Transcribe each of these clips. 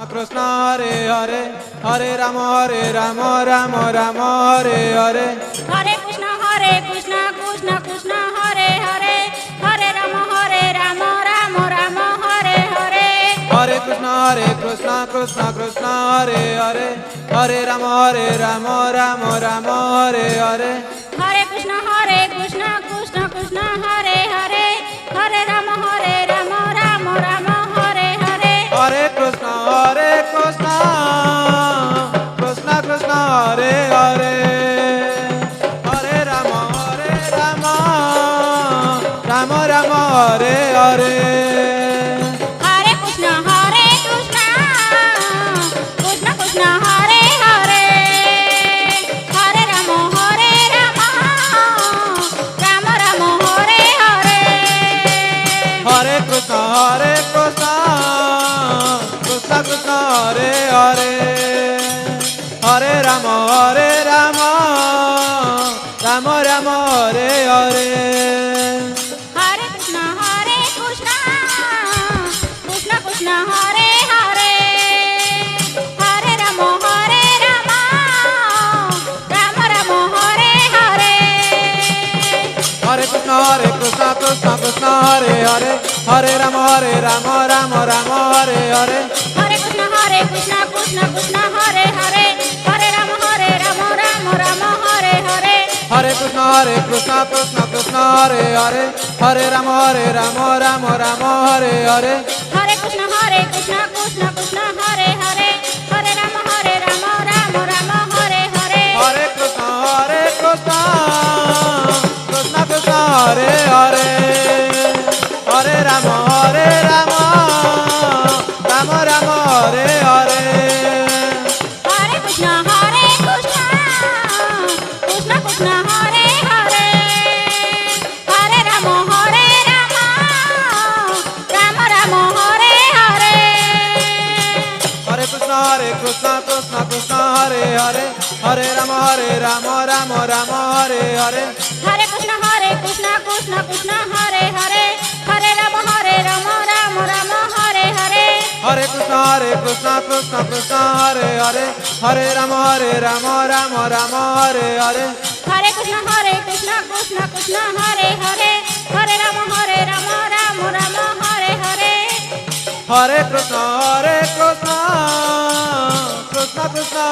Krishna Hare Hare Hare Rama Rama Rama Hare Hare Hare Krishna Krishna Krishna Hare Hare Hare Rama Rama Rama Hare Hare Hare Krishna Krishna Krishna Hare Hare Hare Rama Rama Rama Hare Hare Hare Krishna Krishna Krishna Hare Hare Hare Rama Rama Rama Hare Hare Hare Krishna Krishna Krishna Hare Hare Hare Rama Rama Rama Hare Hare Hare Krishna Krishna Krishna Hare Hare Hare Rama Rama Rama Hare Hare Hare Krishna Krishna Hare Hare Hare Rama Rama Rama Hare Hare Hare Krishna Krishna Hare Hare Hare Rama Rama Rama Hare Hare Hare Krishna Krishna Hare Hare Hare Rama Rama Rama Hare Hare Hare Krishna Krishna Hare Hare Hare Rama Rama Hare Hare Hare Krishna Krishna Hare Hare Hare Rama Rama Rama Hare Hare Hare Krishna Krishna Hare Hare Hare Rama Rama Rama Hare Hare Hare Krishna Krishna Hare Hare Hare Rama Rama Rama Hare Hare Hare Krishna Krishna Hare Hare Hare Rama Rama Rama Hare Hare Hare Krishna Krishna Hare Hare Hare Rama Rama Rama Hare Hare Hare Krishna Krishna Hare Hare Hare Rama Rama Rama Hare Hare Hare Krishna Krishna Hare Hare Hare Rama Rama Rama Hare Hare Hare Krishna Krishna Hare Hare Hare Rama Rama Rama Hare Hare Hare Krishna Krishna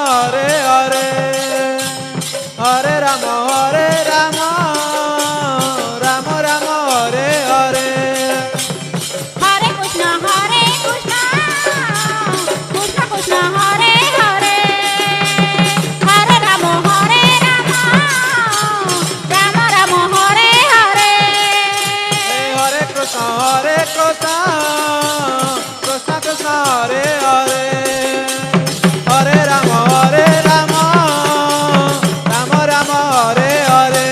Hare Hare Hare Rama Rama Rama Hare Hare Hare Krishna Krishna Hare Hare Hare Rama Rama Rama Hare Hare Hare Krishna Krishna Hare Hare Hare Rama Rama Rama Hare Hare Hare Krishna Krishna Hare Hare Hare Rama Rama Rama Hare Hare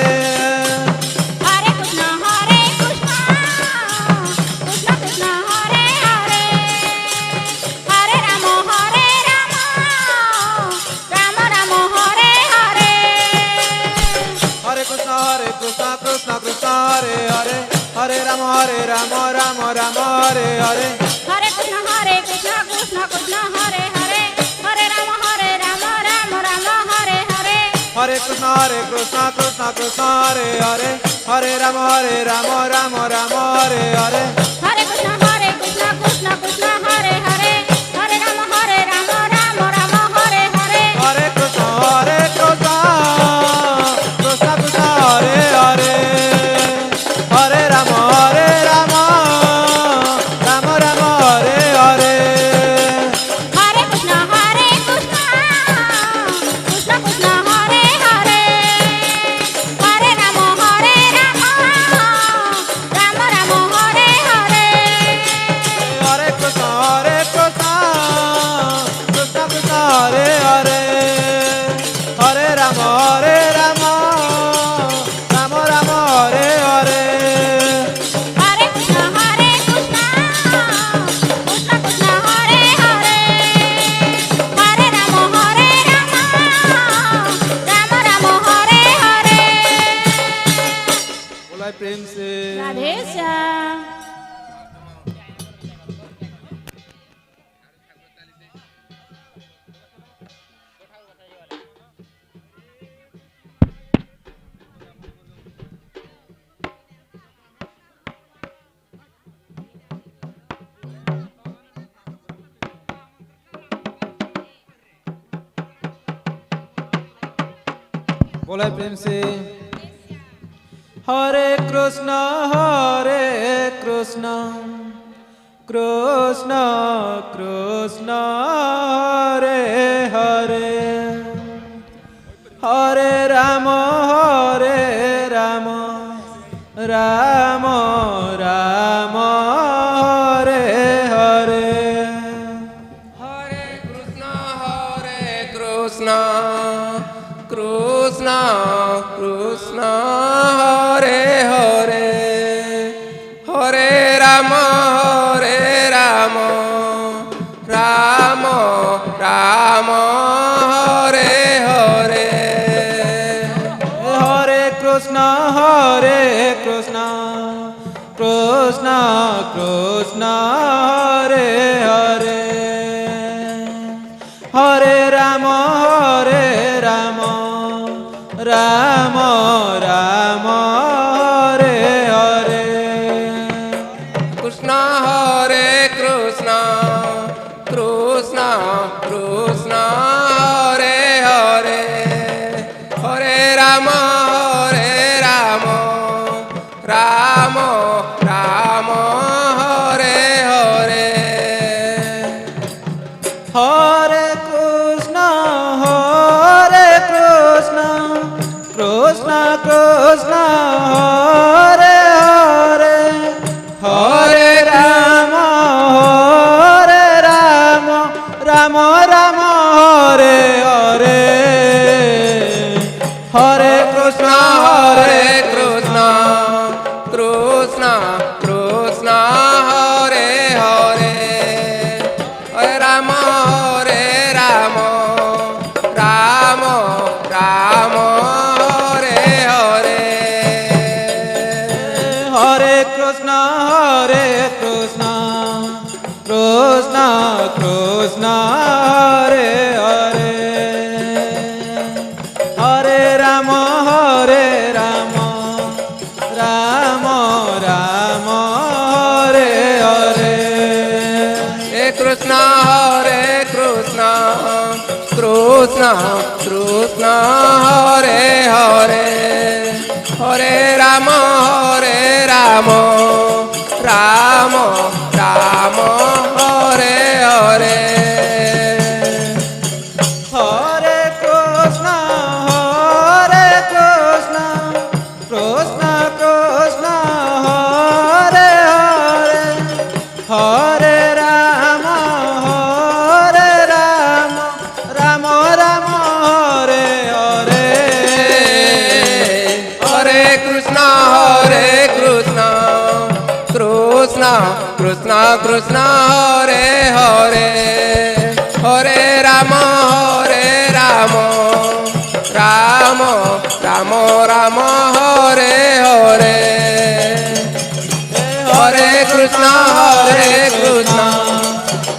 Hare Krishna Krishna Hare Hare Hare Rama Rama Rama Hare Hare Hare Krishna Krishna Hare Hare Hare Rama Rama Rama Hare Hare Hare Krishna Krishna Hare Hare Hare Rama Rama Rama Hare Hare Hare Krishna Krishna Hare Hare Hare Rama Rama Rama Hare Hare Hare Krishna Krishna Hare Hare Hare Rama Rama Rama Hare Hare Hare Krishna Krishna Hare Hare Hare Rama Rama Rama Hare Hare Hare Krishna बोले प्रेम से हरे कृष्णा कृष्ण कृष्ण हरे हरे हरे राम राम राम हरे हरे हरे कृष्ण कृष्ण कृष्ण हरे हरे हरे राम राम राम हरे हरे हरे कृष्ण कृष्ण कृष्ण हरे हरे हरे राम राम राम हरे हरे कृष्ण हरे कृष्ण कृष्ण हरे हरे हरे राम राम हरे हरे हरे कृष्ण कृष्ण कृष्ण हरे हरे हरे राम राम राम हरे हरे हरे कृष्ण कृष्ण हरे हरे हरे राम राम हरे हरे हरे कृष्ण कृष्ण हरे हरे हरे राम राम राम हरे हरे हे Krishna Hare Hare Hare Ram Ram Hare Hare Hare Krishna Krishna Hare Hare Hare Ram Ram Hare Hare Hare Krishna Krishna Hare Hare Hare Ram Ram Hare Hare Hare Krishna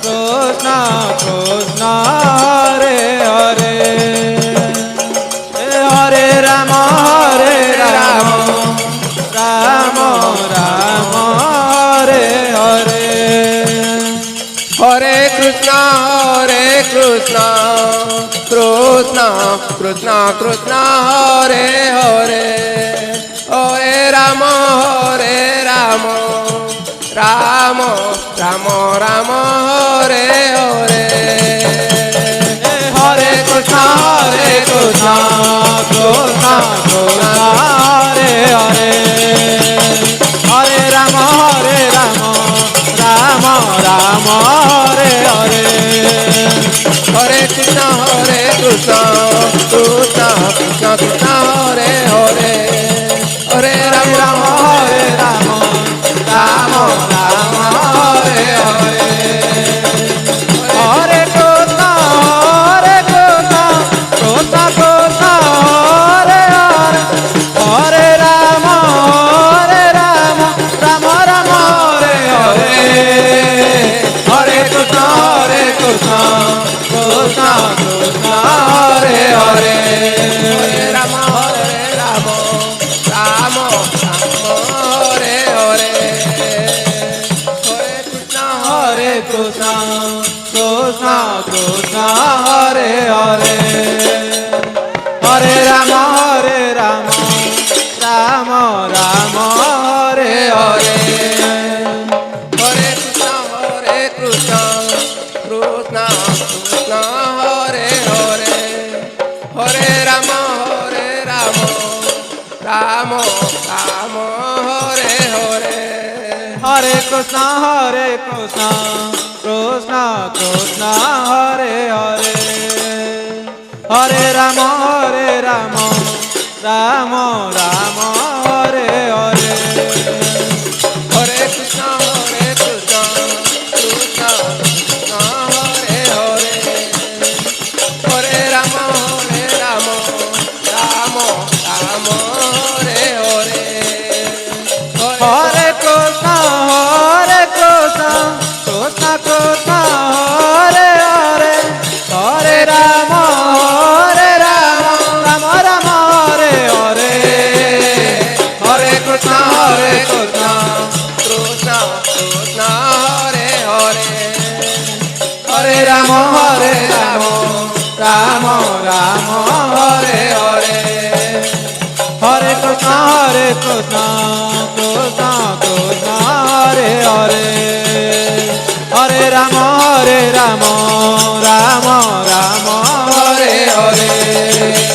Krishna Hare Hare Hare Ram Ram Hare Hare Hare Krishna Krishna Hare Hare Hare Ram Ram Hare Hare Hare Krishna Krishna Hare Hare Hare Ram Ram Hare Hare Hare Krishna Krishna Hare Hare Hare Ram Ram Hare Hare Hare Krishna Krishna Hare Hare Hare Ram Ram Hare Hare Hare Krishna Krishna Hare Hare Hare Ram Hare Hare Hare Krishna Krishna Hare Hare Hare Ram Krishna Hare Hare Hare Rama Rama Rama Hare Hare Hare Krishna Krishna Krishna Hare Hare Hare Rama Rama Rama Hare Hare Hare Krishna Krishna Krishna Hare Hare Hare Rama Rama Rama Hare Hare Hare Krishna Krishna Krishna Hare Hare Hare Rama Rama Rama Hare Hare Hare Krishna Krishna Krishna Hare Hare Hare Rama Rama Hare Hare Hare Krishna Krishna Hare Hare Hare Rama Rama Hare Hare